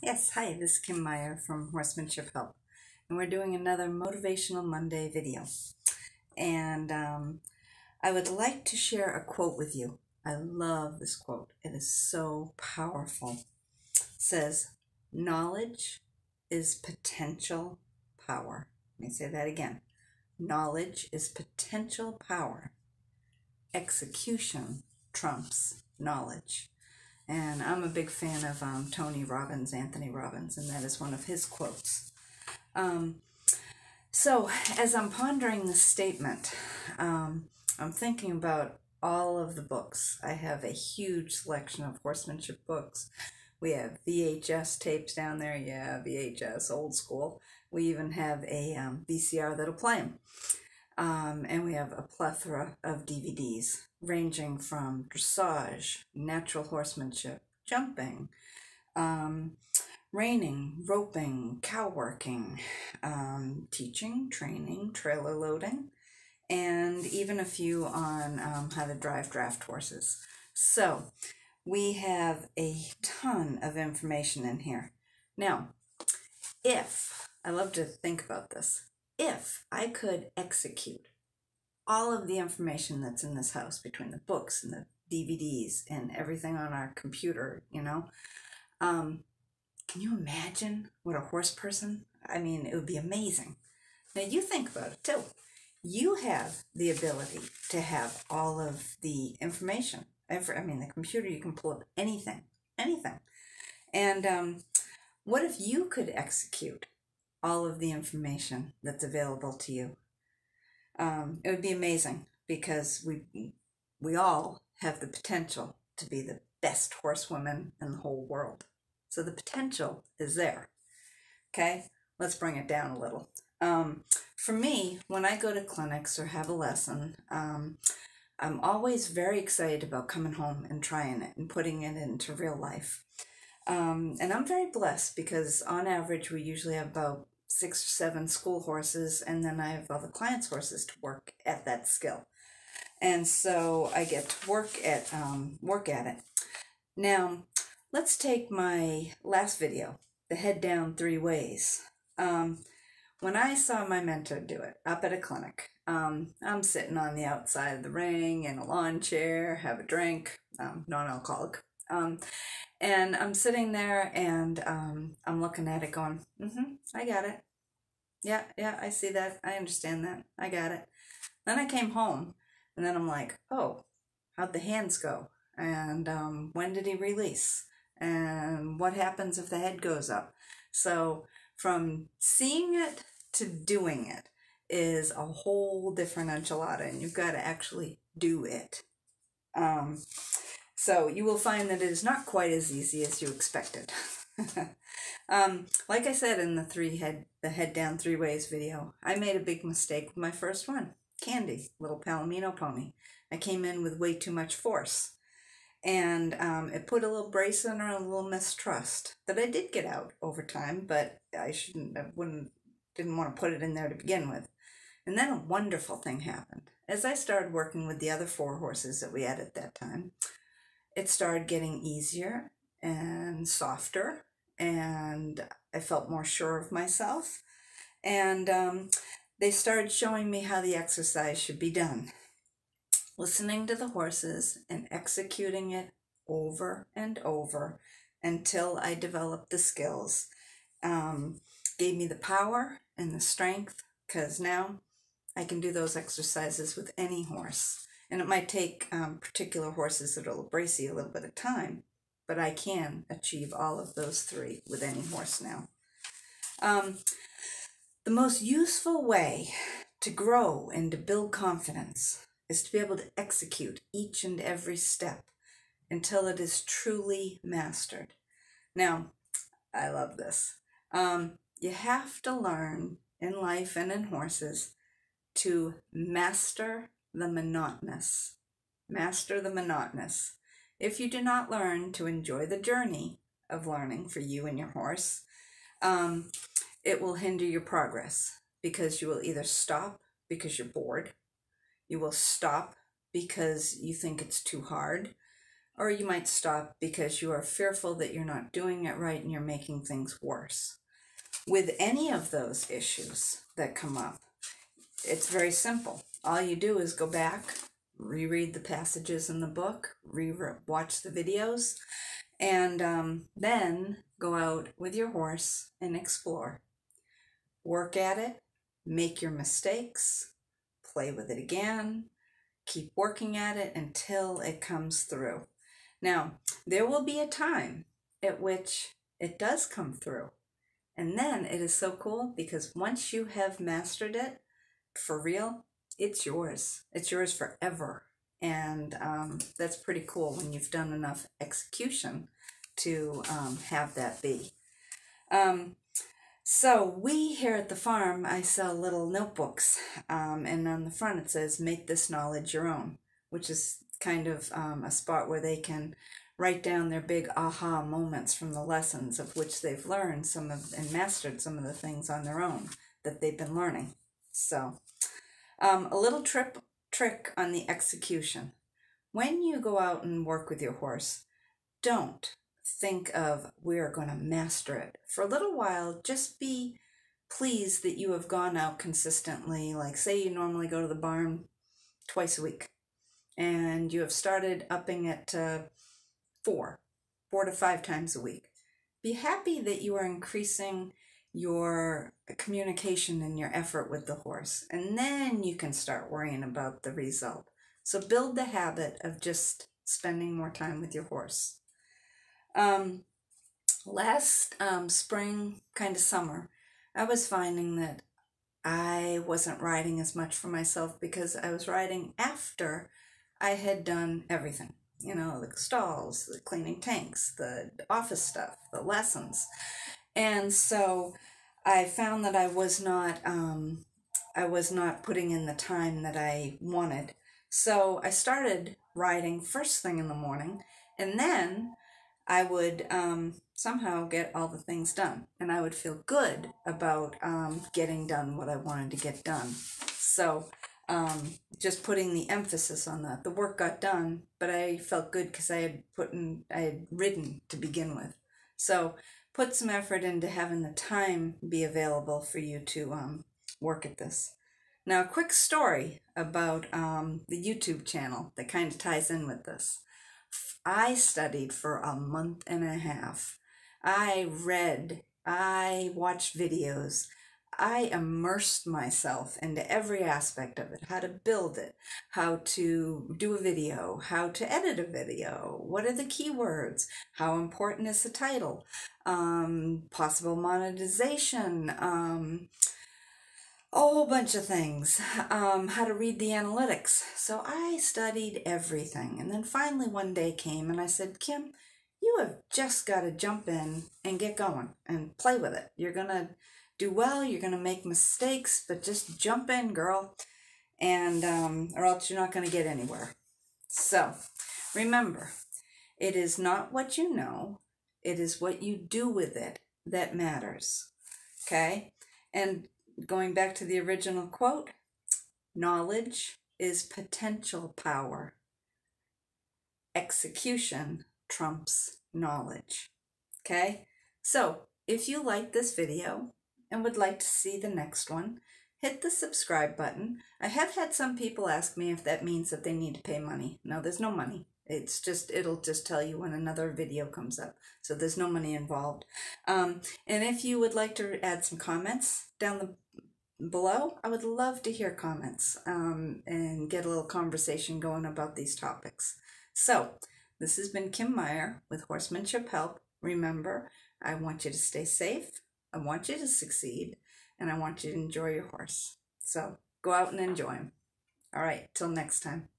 Yes, hi, this is Kim Meyer from Horsemanship Help, and we're doing another Motivational Monday video. And I would like to share a quote with you. I love this quote. It is so powerful. It says, knowledge is potential power. Let me say that again. Knowledge is potential power. Execution trumps knowledge. And I'm a big fan of Anthony Robbins, and that is one of his quotes. So as I'm pondering this statement, I'm thinking about all of the books. I have a huge selection of horsemanship books. We have VHS tapes down there. Yeah, VHS, old school. We even have a VCR that'll play them. And we have a plethora of DVDs ranging from dressage, natural horsemanship, jumping, reining, roping, cow working, teaching, training, trailer loading, and even a few on how to drive draft horses. So we have a ton of information in here. Now, I love to think about this, if I could execute all of the information that's in this house between the books and the DVDs and everything on our computer, can you imagine what a horse person? I mean, it would be amazing. Now you think about it too. You have the ability to have all of the information. The computer, you can pull up anything. And what if you could execute all of the information that's available to you? It would be amazing, because we all have the potential to be the best horsewomen in the whole world. So the potential is there. Okay, let's bring it down a little. For me, when I go to clinics or have a lesson, I'm always very excited about coming home and trying it and putting it into real life. And I'm very blessed, because on average we usually have about 6 or 7 school horses, and then I have other clients' horses to work at that skill. And so I get to work at it. Now, let's take my last video, the head down 3 ways. When I saw my mentor do it up at a clinic, I'm sitting on the outside of the ring in a lawn chair, have a drink, non-alcoholic. And I'm sitting there, and I'm looking at it going, I got it. Yeah, I see that. I understand that. I got it. Then I came home, and then I'm like, oh, how'd the hands go? And when did he release? And what happens if the head goes up? So from seeing it to doing it is a whole different enchilada, and you've got to actually do it. So you will find that it is not quite as easy as you expected. Like I said in the head down 3 ways video, I made a big mistake with my first one, Candy, little Palomino pony. I came in with way too much force, and it put a little brace on her, a little mistrust that I did get out over time, but I didn't want to put it in there to begin with. And then a wonderful thing happened. As I started working with the other 4 horses that we had at that time, it started getting easier and softer, and I felt more sure of myself. And they started showing me how the exercise should be done. Listening to the horses and executing it over and over until I developed the skills gave me the power and the strength, because now I can do those exercises with any horse. And it might take particular horses that will brace you a little bit of time, but I can achieve all of those 3 with any horse now. The most useful way to grow and to build confidence is to be able to execute each and every step until it is truly mastered. Now, I love this. You have to learn in life and in horses to master the monotonous. Master the monotonous. If you do not learn to enjoy the journey of learning for you and your horse, it will hinder your progress, because you will either stop because you're bored, you will stop because you think it's too hard, or you might stop because you are fearful that you're not doing it right and you're making things worse. With any of those issues that come up, it's very simple. All you do is go back, reread the passages in the book, watch the videos, and then go out with your horse and explore. Work at it, make your mistakes, play with it again, keep working at it until it comes through. Now, there will be a time at which it does come through. And then it is so cool because once you have mastered it, for real, it's yours. It's yours forever. And that's pretty cool when you've done enough execution to have that be. So we here at the farm, I sell little notebooks, and on the front it says, make this knowledge your own, which is kind of a spot where they can write down their big aha moments from the lessons of which they've learned and mastered some of the things on their own that they've been learning. So a little trick on the execution. When you go out and work with your horse, don't think of we're going to master it. For a little while, just be pleased that you have gone out consistently. Like say you normally go to the barn twice a week and you have started upping it to 4 to 5 times a week. Be happy that you are increasing your communication and your effort with the horse, and then you can start worrying about the result. So build the habit of just spending more time with your horse. Last spring, kind of summer, I was finding that I wasn't riding as much for myself because I was riding after I had done everything. You know, the stalls, the cleaning tanks, the office stuff, the lessons. And so I found that I was not putting in the time that I wanted. So I started riding first thing in the morning, and then I would somehow get all the things done, and I would feel good about getting done what I wanted to get done. So just putting the emphasis on that. The work got done, but I felt good because I had ridden to begin with. So put some effort into having the time be available for you to work at this. Now, a quick story about the YouTube channel that kind of ties in with this. I studied for a month and a half. I read, I watched videos, I immersed myself into every aspect of it, how to build it, how to do a video, how to edit a video, what are the keywords, how important is the title, possible monetization, a whole bunch of things, how to read the analytics. So I studied everything. And then finally one day came and I said, Kim, you have just got to jump in and get going and play with it. You're going to do well, you're going to make mistakes, but just jump in, girl, and or else you're not going to get anywhere. So remember, it is not what you know, it is what you do with it that matters. Okay? And going back to the original quote, knowledge is potential power. Execution trumps knowledge. Okay? So, if you like this video and would like to see the next one, hit the subscribe button. I have had some people ask me if that means that they need to pay money. No, there's no money. It'll just tell you when another video comes up. So there's no money involved. And if you would like to add some comments down below, I would love to hear comments and get a little conversation going about these topics. So this has been Kim Meyer with Horsemanship Help. Remember, I want you to stay safe, I want you to succeed, and I want you to enjoy your horse. So go out and enjoy him. All right, till next time.